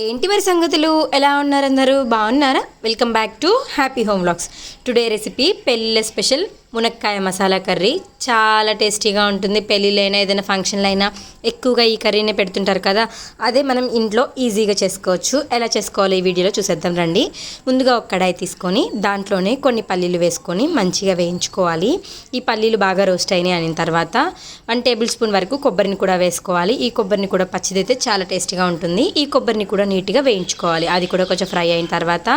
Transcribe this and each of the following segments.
ఏంటి మరి సంగతులు ఎలా ఉన్నారు అందరూ బాగున్నారా? Welcome back to happy home vlogs. Today recipe పెళ్ళిళ్ళ స్పెషల్ మునక్కాయ మసాలా కర్రీ. చాలా టేస్టీగా ఉంటుంది. పెళ్ళిళ్ళైనా ఏదైనా ఫంక్షన్లు అయినా ఎక్కువగా ఈ కర్రీనే పెడుతుంటారు కదా, అదే మనం ఇంట్లో ఈజీగా చేసుకోవచ్చు. ఎలా చేసుకోవాలో ఈ వీడియోలో చూసేద్దాం రండి. ముందుగా ఒక కడాయి తీసుకొని దాంట్లోనే కొన్ని పల్లీలు వేసుకొని మంచిగా వేయించుకోవాలి. ఈ పల్లీలు బాగా రోస్ట్ అయినాయి అయిన తర్వాత 1 టేబుల్ స్పూన్ వరకు కొబ్బరిని కూడా వేసుకోవాలి. ఈ కొబ్బరిని కూడా పచ్చిదైతే చాలా టేస్టీగా ఉంటుంది. ఈ కొబ్బరిని కూడా నీట్గా వేయించుకోవాలి. అది కూడా కొంచెం ఫ్రై అయిన తర్వాత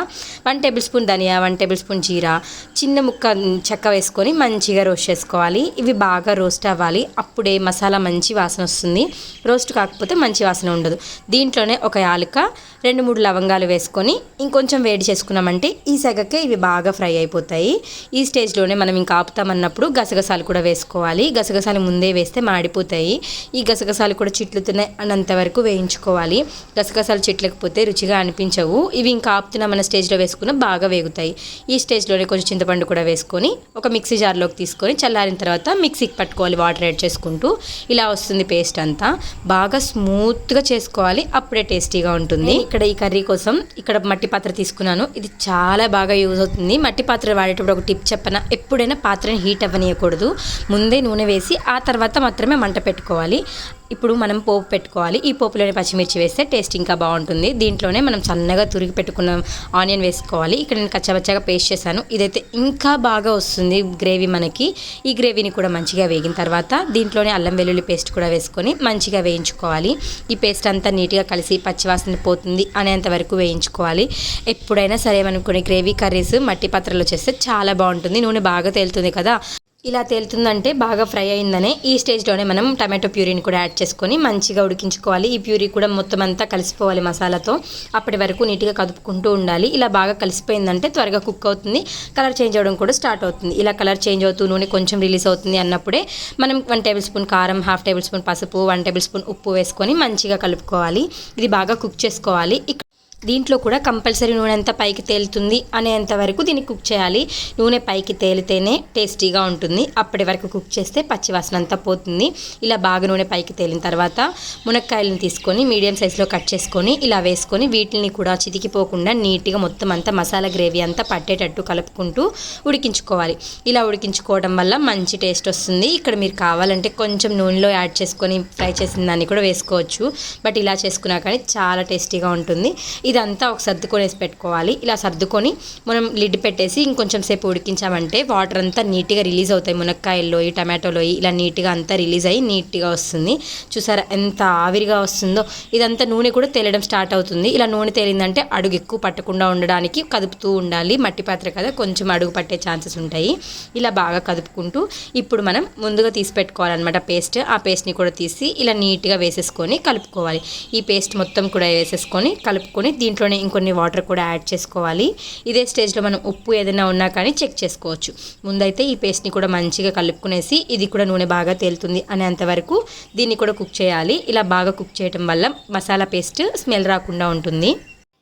1 టేబుల్ స్పూన్ ధనియా, 1 టేబుల్ స్పూన్ జీరా, చిన్న ముక్క చెక్క వేసుకొని మంచిగా రోస్ట్ చేసుకోవాలి. ఇవి బాగా రోస్ట్ అవ్వాలి. అప్పుడే మసాలా మంచి వాసన వస్తుంది. రోస్ట్ కాకపోతే మంచి వాసన ఉండదు. దీంట్లోనే ఒక యాలక, 2-3 లవంగాలు వేసుకొని ఇంకొంచెం వేడి చేసుకున్నామంటే ఈ సెగకే ఇవి బాగా ఫ్రై అయిపోతాయి. ఈ స్టేజ్లోనే మనం ఇంకా ఆపుతామన్నప్పుడు గసగసాలు కూడా వేసుకోవాలి. గసగసాలు ముందే వేస్తే మాడిపోతాయి. ఈ గసగసాలు కూడా చిట్లుతున్నాయి అన్నంత వరకు వేయించుకోవాలి. గసగసాలు చిట్లకపోతే రుచిగా అనిపించవు. ఇవి ఇంకా ఆపుతున్నామన్న స్టేజ్లో వేసుకున్న బాగా వేగుతాయి. ఈ స్టేజ్లోనే కొంచెం చింతపండు కూడా వేసుకొని ఒక మిక్సీ జార్లోకి తీసుకొని చల్లారిన తర్వాత మిక్సీకి పట్టుకోవాలి. వాటర్ యాడ్ చేసుకుంటూ ఇలా వస్తుంది పేస్ట్ అంతా. బాగా స్మూత్గా చేసుకోవాలి, అప్పుడే టేస్టీగా ఉంటుంది. ఇక్కడ ఈ కర్రీ కోసం ఇక్కడ మట్టి పాత్ర తీసుకున్నాను. ఇది చాలా బాగా యూజ్ అవుతుంది. మట్టి పాత్ర వాడేటప్పుడు ఒక టిప్ చెప్పన, ఎప్పుడైనా పాత్రని హీట్ అవ్వనీయకూడదు. ముందే నూనె వేసి ఆ తర్వాత మాత్రమే మంట పెట్టుకోవాలి. ఇప్పుడు మనం పోపు పెట్టుకోవాలి. ఈ పోపులోనే పచ్చిమిర్చి వేస్తే టేస్ట్ ఇంకా బాగుంటుంది. దీంట్లోనే మనం సన్నగా తురిగి పెట్టుకున్న ఆనియన్ వేసుకోవాలి. ఇక్కడ నేను కచ్చబచ్చగా పేస్ట్ చేశాను. ఇదైతే ఇంకా బాగా వస్తుంది గ్రేవీ మనకి. ఈ గ్రేవీని కూడా మంచిగా వేగిన తర్వాత దీంట్లోనే అల్లం వెల్లుల్లి పేస్ట్ కూడా వేసుకొని మంచిగా వేయించుకోవాలి. ఈ పేస్ట్ అంతా నీట్గా కలిసి పచ్చివాసన పోతుంది అనేంత వరకు వేయించుకోవాలి. ఎప్పుడైనా సరే అనుకునే గ్రేవీ కర్రీస్ మట్టి పాత్రలో చేస్తే చాలా బాగుంటుంది. నూనె బాగా తేలుతుంది కదా, ఇలా తేలుతుందంటే బాగా ఫ్రై అయిందనే. ఈ స్టేజ్లోనే మనం టమాటో ప్యూరీని కూడా యాడ్ చేసుకొని మంచిగా ఉడికించుకోవాలి. ఈ ప్యూరీ కూడా మొత్తం అంతా కలిసిపోవాలి మసాలాతో. అప్పటి వరకు నీట్గా కదుపుకుంటూ ఉండాలి. ఇలా బాగా కలిసిపోయిందంటే త్వరగా కుక్ అవుతుంది. కలర్ చేంజ్ అవ్వడం కూడా స్టార్ట్ అవుతుంది. ఇలా కలర్ చేంజ్ అవుతూ నూనె కొంచెం రిలీజ్ అవుతుంది అన్నప్పుడే మనం 1 టేబుల్ స్పూన్ కారం, 1/2 టేబుల్ స్పూన్ పసుపు, 1 టేబుల్ స్పూన్ ఉప్పు వేసుకొని మంచిగా కలుపుకోవాలి. ఇది బాగా కుక్ చేసుకోవాలి. దీంట్లో కూడా కంపల్సరీ నూనె అంతా పైకి తేలుతుంది అనేంత వరకు దీన్ని కుక్ చేయాలి. నూనె పైకి తేలితేనే టేస్టీగా ఉంటుంది. అప్పటి వరకు కుక్ చేస్తే పచ్చివాసన అంతా పోతుంది. ఇలా బాగా నూనె పైకి తేలిన తర్వాత మునక్కాయలను తీసుకొని మీడియం సైజులో కట్ చేసుకొని ఇలా వేసుకొని వీటిని కూడా చితికిపోకుండా నీట్గా మొత్తం అంతా మసాలా గ్రేవీ అంతా పట్టేటట్టు కలుపుకుంటూ ఉడికించుకోవాలి. ఇలా ఉడికించుకోవడం వల్ల మంచి టేస్ట్ వస్తుంది. ఇక్కడ మీరు కావాలంటే కొంచెం నూనెలో యాడ్ చేసుకొని ఫ్రై చేసిన దాన్ని కూడా వేసుకోవచ్చు. బట్ ఇలా చేసుకున్నా కానీ చాలా టేస్టీగా ఉంటుంది. ఇదంతా ఒక సర్దుకొనేసి పెట్టుకోవాలి. ఇలా సర్దుకొని మనం లిడ్ పెట్టేసి ఇంకొంచెం సేపు ఉడికించామంటే వాటర్ అంతా నీట్గా రిలీజ్ అవుతాయి. మునక్కాయల్లో, ఈ టమాటోలో ఇలా నీట్గా అంతా రిలీజ్ అయ్యి నీట్గా వస్తుంది. చూసారా ఎంత ఆవిరిగా వస్తుందో. ఇదంతా నూనె కూడా తేలడం స్టార్ట్ అవుతుంది. ఇలా నూనె తేలిందంటే అడుగు ఎక్కువ పట్టకుండా ఉండడానికి కదుపుతూ ఉండాలి. మట్టి పాత్ర కదా, కొంచెం అడుగు పట్టే ఛాన్సెస్ ఉంటాయి. ఇలా బాగా కదుపుకుంటూ ఇప్పుడు మనం ముందుగా తీసి పెట్టుకోవాలన్నమాట పేస్ట్. ఆ పేస్ట్ని కూడా తీసి ఇలా నీట్గా వేసేసుకొని కలుపుకోవాలి. ఈ పేస్ట్ మొత్తం కూడా వేసేసుకొని కలుపుకొని దీంట్లోనే ఇంకొన్ని వాటర్ కూడా యాడ్ చేసుకోవాలి. ఇదే స్టేజ్లో మనం ఉప్పు ఏదైనా ఉన్నా కానీ చెక్ చేసుకోవచ్చు. ముందైతే ఈ పేస్ట్ని కూడా మంచిగా కలుపుకునేసి ఇది కూడా నూనె బాగా తేలుతుంది అనేంత వరకు దీన్ని కూడా కుక్ చేయాలి. ఇలా బాగా కుక్ చేయడం వల్ల మసాలా పేస్ట్ స్మెల్ రాకుండా ఉంటుంది.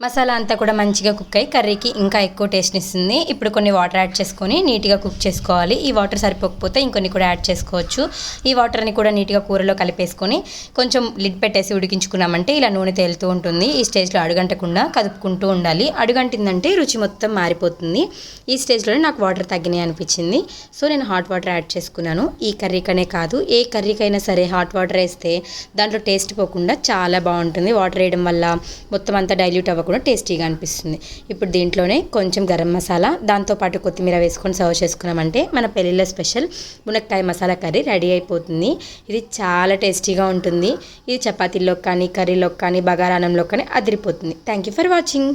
మసాలా అంతా కూడా మంచిగా కుక్ అయ్యి కర్రీకి ఇంకా ఎక్కువ టేస్ట్ని ఇస్తుంది. ఇప్పుడు కొన్ని వాటర్ యాడ్ చేసుకొని నీట్గా కుక్ చేసుకోవాలి. ఈ వాటర్ సరిపోకపోతే ఇంకొన్ని కూడా యాడ్ చేసుకోవచ్చు. ఈ వాటర్ని కూడా నీట్గా కూరలో కలిపేసుకొని కొంచెం లిడ్ పెట్టేసి ఉడికించుకున్నామంటే ఇలా నూనె తేలుతూ ఉంటుంది. ఈ స్టేజ్లో అడుగంటకుండా కదుపుకుంటూ ఉండాలి. అడుగంటిందంటే రుచి మొత్తం మారిపోతుంది. ఈ స్టేజ్లోనే నాకు వాటర్ తగ్గినాయి అనిపించింది. సో నేను హాట్ వాటర్ యాడ్ చేసుకున్నాను. ఈ కర్రీకనే కాదు, ఏ కర్రీకైనా సరే హాట్ వాటర్ వేస్తే దాంట్లో టేస్ట్ పోకుండా చాలా బాగుంటుంది. వాటర్ వేయడం వల్ల మొత్తం అంతా డైల్యూట్ అవ్వకుండా కూడా టేస్టీగా అనిపిస్తుంది. ఇప్పుడు దీంట్లోనే కొంచెం గరం మసాలా, దాంతోపాటు కొత్తిమీర వేసుకొని సర్వ్ చేసుకున్నామంటే మన పెళ్ళిళ్ళ స్పెషల్ మునక్కాయ మసాలా కర్రీ రెడీ అయిపోతుంది. ఇది చాలా టేస్టీగా ఉంటుంది. ఇది చపాతీల్లో కానీ, కర్రీలో కానీ, బగారానంలో కానీ అదిరిపోతుంది. Thank you for watching.